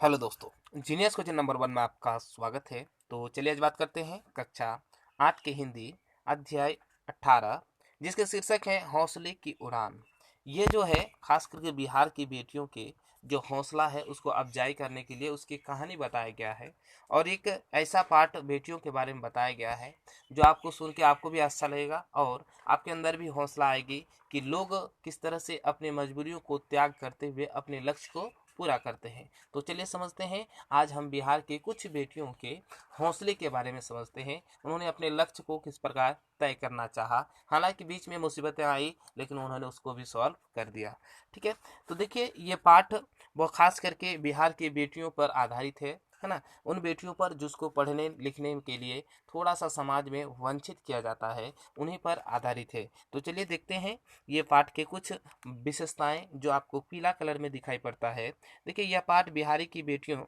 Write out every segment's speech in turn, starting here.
Hello दोस्तों, genius question number 1 में आपका स्वागत है। तो चलिए आज बात करते हैं कक्षा 8 के हिंदी अध्याय 18, जिसके शीर्षक है हौसले की उड़ान। ये जो है खास करके बिहार की बेटियों के जो हौसला है उसको अफजाई करने के लिए उसकी कहानी बताया गया है। और एक ऐसा पाठ बेटियों के बारे में बताया गया है जो आपको सुन के आपको भी अच्छा लगेगा और आपके अंदर भी हौसला आएगी कि लोग किस तरह से अपनी मजबूरियों को त्याग करते हुए अपने लक्ष्य को पूरा करते हैं। तो चलिए समझते हैं, आज हम बिहार के कुछ बेटियों के हौसले के बारे में समझते हैं। उन्होंने अपने लक्ष्य को किस प्रकार तय करना चाहा, हालांकि बीच में मुसीबतें आई लेकिन उन्होंने उसको भी सॉल्व कर दिया। ठीक है, तो देखिए ये पाठ वो खास करके बिहार की बेटियों पर आधारित है ना। उन बेटियों पर जिसको पढ़ने लिखने के लिए थोड़ा सा समाज में वंचित किया जाता है, उन्हीं पर आधारित है। तो चलिए देखते हैं ये पाठ के कुछ विशेषताएं जो आपको पीला कलर में दिखाई पड़ता है। देखिए यह पाठ बिहारी की बेटियों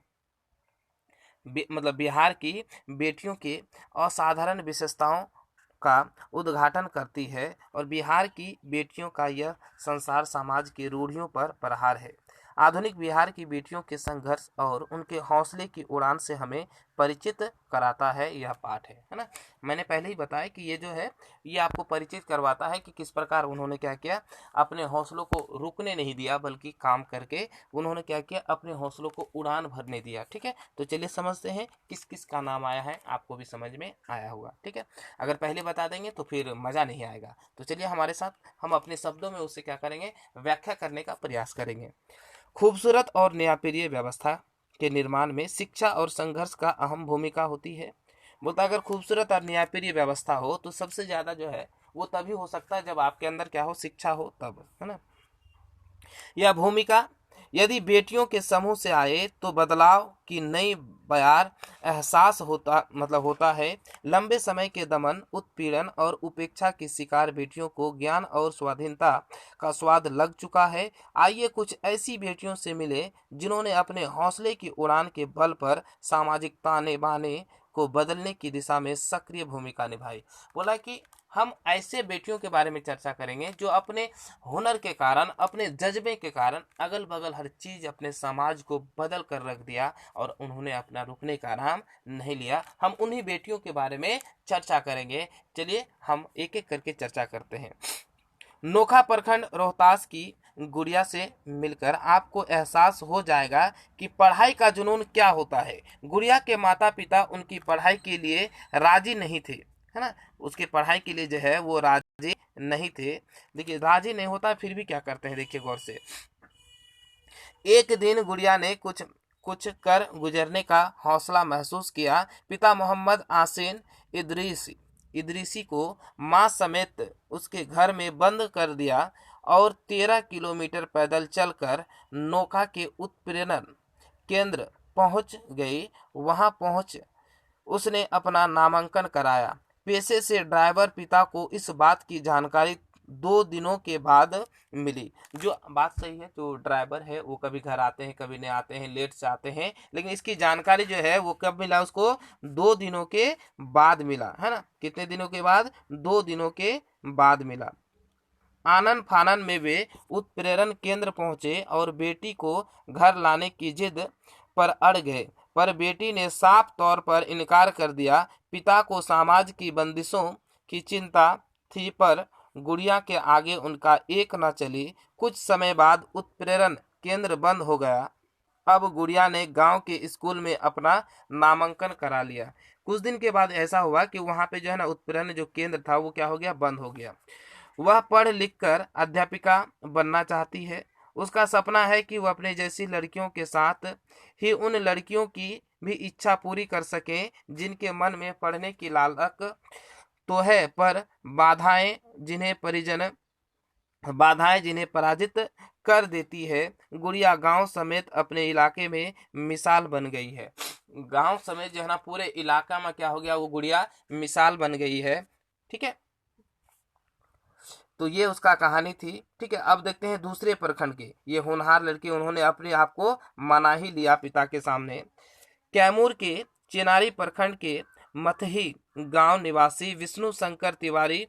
मतलब बिहार की बेटियों के असाधारण विशेषताओं का उद्घाटन करती है और बिहार की बेटियों का यह संसार समाज की रूढ़ियों पर प्रहार है। आधुनिक बिहार की बेटियों के संघर्ष और उनके हौसले की उड़ान से हमें परिचित कराता है यह पाठ है ना। मैंने पहले ही बताया कि ये जो है ये आपको परिचित करवाता है कि किस प्रकार उन्होंने क्या किया, अपने हौसलों को रुकने नहीं दिया बल्कि काम करके उन्होंने क्या किया, अपने हौसलों को उड़ान भरने दिया। ठीक है, तो चलिए समझते हैं किस किस का नाम आया है, आपको भी समझ में आया होगा। ठीक है, अगर पहले बता देंगे तो फिर मज़ा नहीं आएगा। तो चलिए हमारे साथ हम अपने शब्दों में उससे क्या करेंगे, व्याख्या करने का प्रयास करेंगे। खूबसूरत और न्यायप्रिय व्यवस्था के निर्माण में शिक्षा और संघर्ष का अहम भूमिका होती है। बोलता अगर खूबसूरत और न्यायप्रिय व्यवस्था हो तो सबसे ज़्यादा जो है वो तभी हो सकता है जब आपके अंदर क्या हो, शिक्षा हो तब, है ना। यह भूमिका यदि बेटियों के समूह से आए तो बदलाव की नई बयार एहसास होता है। लंबे समय के दमन, उत्पीड़न और उपेक्षा की शिकार बेटियों को ज्ञान और स्वाधीनता का स्वाद लग चुका है। आइए कुछ ऐसी बेटियों से मिले जिन्होंने अपने हौसले की उड़ान के बल पर सामाजिक ताने बाने को बदलने की दिशा में सक्रिय भूमिका निभाई। बोला कि हम ऐसे बेटियों के बारे में चर्चा करेंगे जो अपने हुनर के कारण, अपने जज्बे के कारण अगल बगल हर चीज अपने समाज को बदल कर रख दिया और उन्होंने अपना रुकने का नाम नहीं लिया। हम उन्हीं बेटियों के बारे में चर्चा करेंगे। चलिए हम एक एक करके चर्चा करते हैं। नोखा प्रखंड रोहतास की गुड़िया से मिलकर आपको एहसास हो जाएगा कि पढ़ाई का जुनून क्या होता है। गुड़िया के माता पिता उनकी पढ़ाई के लिए राजी नहीं थे, है ना। उसकी पढ़ाई के लिए जो है वो राजी नहीं थे। देखिए राजी नहीं होता फिर भी क्या करते हैं, देखिए गौर से। एक दिन गुड़िया ने कुछ कुछ कर गुजरने का हौसला महसूस किया। पिता मोहम्मद आसिन इदरीसी को माँ समेत उसके घर में बंद कर दिया और 13 किलोमीटर पैदल चलकर नोखा के उत्पीड़न केंद्र पहुंच गई। वहां पहुंच उसने अपना नामांकन कराया। पेशे से ड्राइवर, पिता को इस बात की जानकारी 2 दिनों के बाद मिली। जो बात सही है, जो ड्राइवर है वो कभी घर आते हैं कभी नहीं आते हैं, लेट से आते हैं, लेकिन इसकी जानकारी जो है वो कब मिला उसको, 2 दिनों के बाद मिला, है ना। कितने दिनों के बाद, 2 दिनों के बाद मिला। आनन फानन में वे उत्प्रेरण केंद्र पहुंचे और बेटी को घर लाने की जिद पर अड़ गए, पर बेटी ने साफ तौर पर इनकार कर दिया। पिता को समाज की बंदिशों की चिंता थी पर गुड़िया के आगे उनका एक न चली। कुछ समय बाद उत्प्रेरण केंद्र बंद हो गया। अब गुड़िया ने गांव के स्कूल में अपना नामांकन करा लिया। कुछ दिन के बाद ऐसा हुआ कि वहां पे जो है ना उत्प्रेरण जो केंद्र था वो क्या हो गया, बंद हो गया। वह पढ़ लिख कर अध्यापिका बनना चाहती है। उसका सपना है कि वह अपने जैसी लड़कियों के साथ ही उन लड़कियों की भी इच्छा पूरी कर सके जिनके मन में पढ़ने की लालक तो है, पर बाधाएं जिन्हें पराजित कर देती है। गुड़िया गांव समेत अपने इलाके में मिसाल बन गई है। गांव समेत जो है ना पूरे इलाका में क्या हो गया, वो गुड़िया मिसाल बन गई है। ठीक है, तो ये उसका कहानी थी। ठीक है, अब देखते हैं दूसरे प्रखंड के ये होनहार लड़के, उन्होंने अपने आप को मना ही लिया पिता के सामने। कैमूर के चेनारी प्रखंड के मथही गांव निवासी विष्णु शंकर तिवारी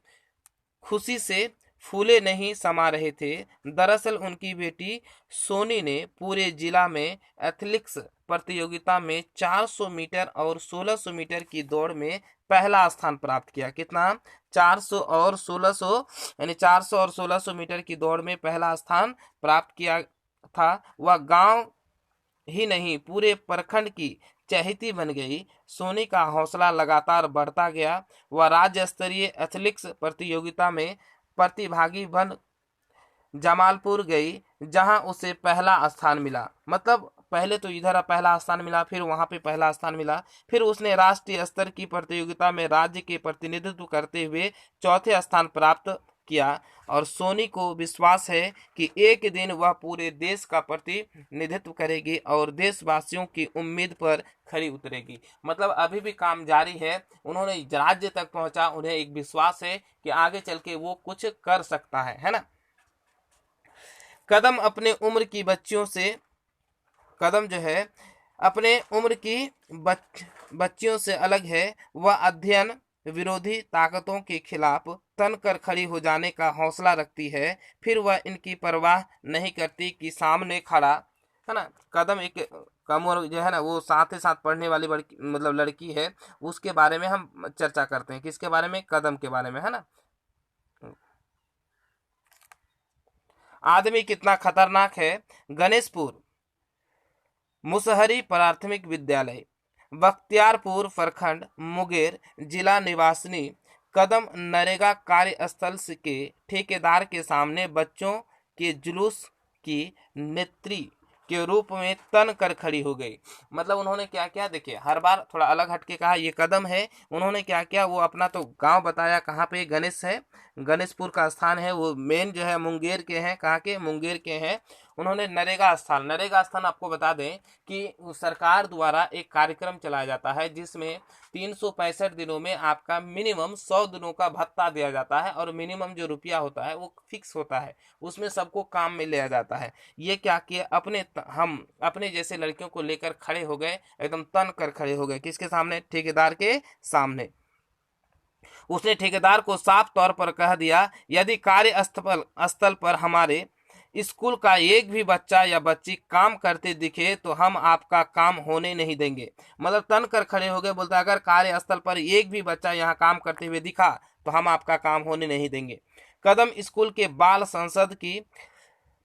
खुशी से फूले नहीं समा रहे थे। दरअसल उनकी बेटी सोनी ने पूरे जिला में एथलेटिक्स प्रतियोगिता में 400 मीटर और 1600 मीटर की दौड़ में पहला स्थान प्राप्त किया। कितना? 400 और 1600, यानी 400 और 1600 मीटर की दौड़ में पहला स्थान प्राप्त किया था। वह गांव ही नहीं, पूरे प्रखंड की चहेती बन गई। सोनी का हौसला लगातार बढ़ता गया। वह राज्य स्तरीय एथलेटिक्स प्रतियोगिता में प्रतिभागी बन जमालपुर गई, जहां उसे पहला स्थान मिला। मतलब पहले तो इधर पहला स्थान मिला, फिर वहां पे पहला स्थान मिला, फिर उसने राष्ट्रीय स्तर की प्रतियोगिता में राज्य के प्रतिनिधित्व करते हुए चौथे स्थान प्राप्त किया। और सोनी को विश्वास है कि एक दिन वह पूरे देश का प्रतिनिधित्व करेगी और देशवासियों की उम्मीद पर खरी उतरेगी। मतलब अभी भी काम जारी है, उन्होंने राज्य तक पहुंचा, उन्हें एक विश्वास है कि आगे चल के वो कुछ कर सकता है ना। कदम अपने उम्र की बच्चियों से कदम जो है अपने उम्र की बच्चियों से अलग है। वह अध्ययन विरोधी ताकतों के खिलाफ तन कर खड़ी हो जाने का हौसला रखती है। फिर वह इनकी परवाह नहीं करती कि सामने खड़ा है ना। कदम एक कम उम्र जो है ना, वो साथ ही साथ पढ़ने वाली मतलब लड़की है। उसके बारे में हम चर्चा करते हैं। किसके बारे में? कदम के बारे में, है ना। आदमी कितना खतरनाक है। गणेशपुर मुसहरी प्राथमिक विद्यालय, बख्तियारपुर प्रखंड, मुंगेर जिला निवासिनी कदम नरेगा कार्यस्थल के ठेकेदार के सामने बच्चों के जुलूस की नेत्री के रूप में तन कर खड़ी हो गई। मतलब उन्होंने क्या किया, देखिए हर बार थोड़ा अलग हटके कहा। ये कदम है, उन्होंने क्या किया, वो अपना तो गांव बताया कहाँ पे गणेश है, गणेशपुर का स्थान है। वो मेन जो है मुंगेर के हैं। कहाँ के? मुंगेर के हैं। उन्होंने नरेगा स्थान आपको बता दें कि सरकार द्वारा एक कार्यक्रम चलाया जाता है जिसमें 365 दिनों में आपका मिनिमम 100 दिनों का भत्ता दिया जाता है और मिनिमम जो रुपया होता है वो फिक्स होता है, उसमें सबको काम में लिया जाता है। ये क्या किया, हम अपने जैसे लड़कियों को लेकर खड़े हो गए, एकदम तन कर खड़े हो गए। किसके सामने? ठेकेदार के सामने। उसने ठेकेदार को साफ तौर पर कह दिया, यदि कार्य स्थल पर हमारे स्कूल का एक भी बच्चा या बच्ची काम करते दिखे तो हम आपका काम होने नहीं देंगे। मतलब तन कर खड़े हो गए, बोलता अगर कार्यस्थल पर एक भी बच्चा यहाँ काम करते हुए दिखा तो हम आपका काम होने नहीं देंगे। कदम स्कूल के बाल संसद की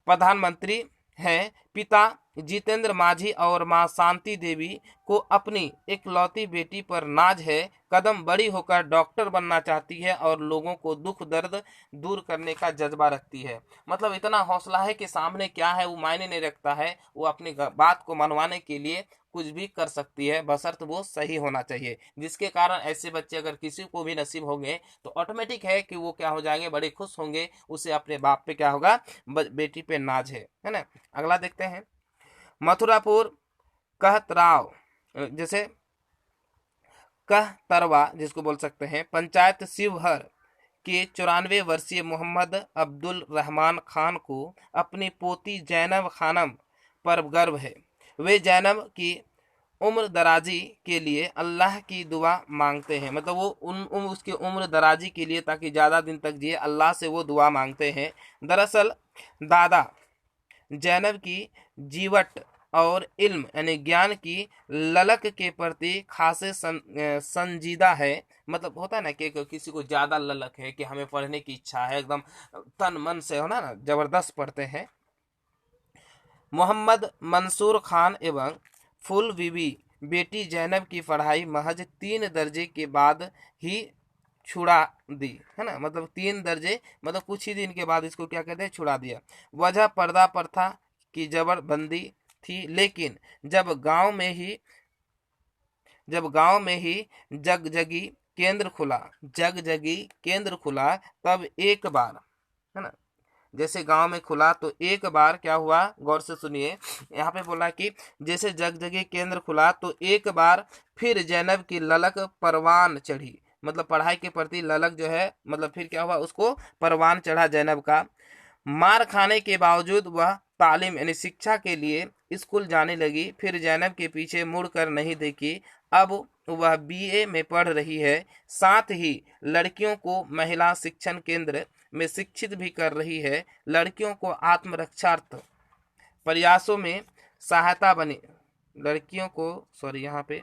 प्रधानमंत्री हैं। पिता जितेंद्र मांझी और मां शांति देवी को अपनी इकलौती बेटी पर नाज है। कदम बड़ी होकर डॉक्टर बनना चाहती है और लोगों को दुख दर्द दूर करने का जज्बा रखती है। मतलब इतना हौसला है कि सामने क्या है वो मायने नहीं रखता है, वो अपनी बात को मनवाने के लिए कुछ भी कर सकती है, बशर्त वो सही होना चाहिए। जिसके कारण ऐसे बच्चे अगर किसी को भी नसीब होंगे तो ऑटोमेटिक है कि वो क्या हो जाएंगे, बड़े खुश होंगे। उसे अपने बाप पे क्या होगा, बेटी पे नाज है ना। अगला देखते हैं। मथुरापुर कहतराव, जैसे कहतरवा जिसको बोल सकते हैं, पंचायत शिवहर के 94 वर्षीय मोहम्मद अब्दुल रहमान खान को अपनी पोती जैनब खानम पर गर्व है। वे जैनब की उम्र दराजी के लिए अल्लाह की दुआ मांगते हैं। मतलब वो उसकी उम्र दराजी के लिए, ताकि ज़्यादा दिन तक जिए, अल्लाह से वो दुआ मांगते हैं। दरअसल दादा जैनब की जीवट और इल्म यानी ज्ञान की ललक के प्रति खासे संजीदा है। मतलब होता है ना कि किसी को ज़्यादा ललक है कि हमें पढ़ने की इच्छा है, एकदम तन मन से होना ना, ज़बरदस्त पढ़ते हैं। मोहम्मद मंसूर खान एवं फुल बीबी बेटी जैनब की पढ़ाई महज 3 दर्जे के बाद ही छुड़ा दी, है ना। मतलब 3 दर्जे, मतलब कुछ ही दिन के बाद इसको क्या कहते हैं, छुड़ा दिया। वजह पर्दा प्रथा की जबरबंदी थी। लेकिन जब गांव में ही जगजगी केंद्र खुला तब एक बार, है ना, जैसे गांव में खुला तो एक बार क्या हुआ, गौर से सुनिए। यहाँ पे बोला कि जैसे जगजगी केंद्र खुला तो एक बार फिर जैनब की ललक परवान चढ़ी। मतलब पढ़ाई के प्रति ललक जो है, मतलब फिर क्या हुआ, उसको परवान चढ़ा जैनब का। मार खाने के बावजूद वह तालीम यानी शिक्षा के लिए स्कूल जाने लगी। फिर जैनब के पीछे मुड़कर नहीं देखी। अब वह बीए में पढ़ रही है, साथ ही लड़कियों को महिला शिक्षण केंद्र में शिक्षित भी कर रही है। लड़कियों को आत्मरक्षार्थ प्रयासों में सहायता बनी लड़कियों को सॉरी यहाँ पे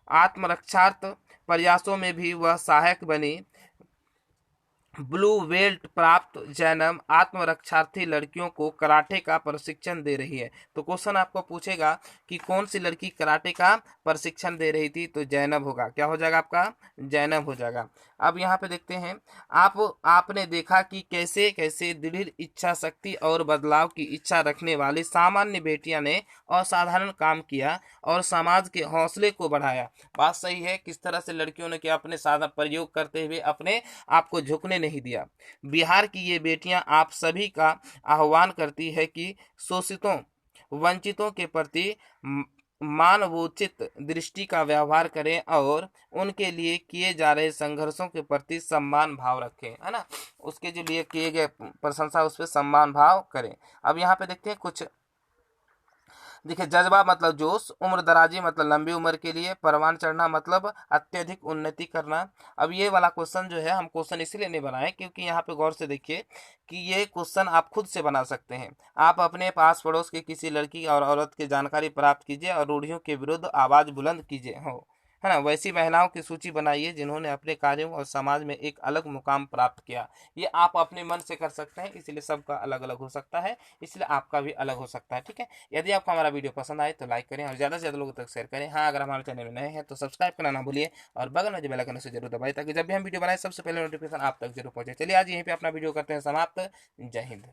आत्मरक्षार्थ प्रयासों में भी वह सहायक बनी। ब्लू बेल्ट प्राप्त जैनम आत्मरक्षार्थी लड़कियों को कराटे का प्रशिक्षण दे रही है। तो क्वेश्चन आपको पूछेगा कि कौन सी लड़की कराटे का प्रशिक्षण दे रही थी, तो जैनब होगा। क्या हो जाएगा आपका? जैनब हो जाएगा। अब यहाँ पे देखते हैं, आपने देखा कि कैसे कैसे दृढ़ इच्छा शक्ति और बदलाव की इच्छा रखने वाली सामान्य बेटियां ने असाधारण काम किया और समाज के हौसले को बढ़ाया। बात सही है। किस तरह से लड़कियों ने क्या अपने साधा प्रयोग करते हुए अपने आप को झुकने नहीं दिया। बिहार की ये बेटियां आप सभी का आह्वान करती है कि शोषितों वंचितों के प्रति मानवोचित दृष्टि का व्यवहार करें और उनके लिए किए जा रहे संघर्षों के प्रति सम्मान भाव रखें, है ना। उसके जो लिए किए गए प्रशंसा उस पर सम्मान भाव करें। अब यहाँ पे देखते हैं कुछ। देखिए, जज्बा मतलब जोश, उम्र दराजी मतलब लंबी उम्र के लिए, परवान चढ़ना मतलब अत्यधिक उन्नति करना। अब ये वाला क्वेश्चन जो है हम क्वेश्चन इसलिए नहीं बनाए क्योंकि यहाँ पे गौर से देखिए कि ये क्वेश्चन आप खुद से बना सकते हैं। आप अपने पास पड़ोस के किसी लड़की और औरत की जानकारी प्राप्त कीजिए और रूढ़ियों के विरुद्ध आवाज बुलंद कीजिए, हो, है ना। वैसी महिलाओं की सूची बनाइए जिन्होंने अपने कार्यों और समाज में एक अलग मुकाम प्राप्त किया। ये आप अपने मन से कर सकते हैं, इसलिए सबका अलग अलग हो सकता है, इसलिए आपका भी अलग हो सकता है। ठीक है। यदि आपको हमारा वीडियो पसंद आए तो लाइक करें और ज़्यादा से ज़्यादा लोगों तक शेयर करें। हाँ, अगर हमारे चैनल में नए हैं तो सब्सक्राइब करना ना भूलिए और बगल में जो बेल आइकन उसे जरूर दबाइए ताकि जब भी हम वीडियो बनाए सबसे पहले नोटिफिकेशन आप तक जरूर पहुंचे। चलिए आज यहीं पे अपना वीडियो करते हैं समाप्त। जय हिंद।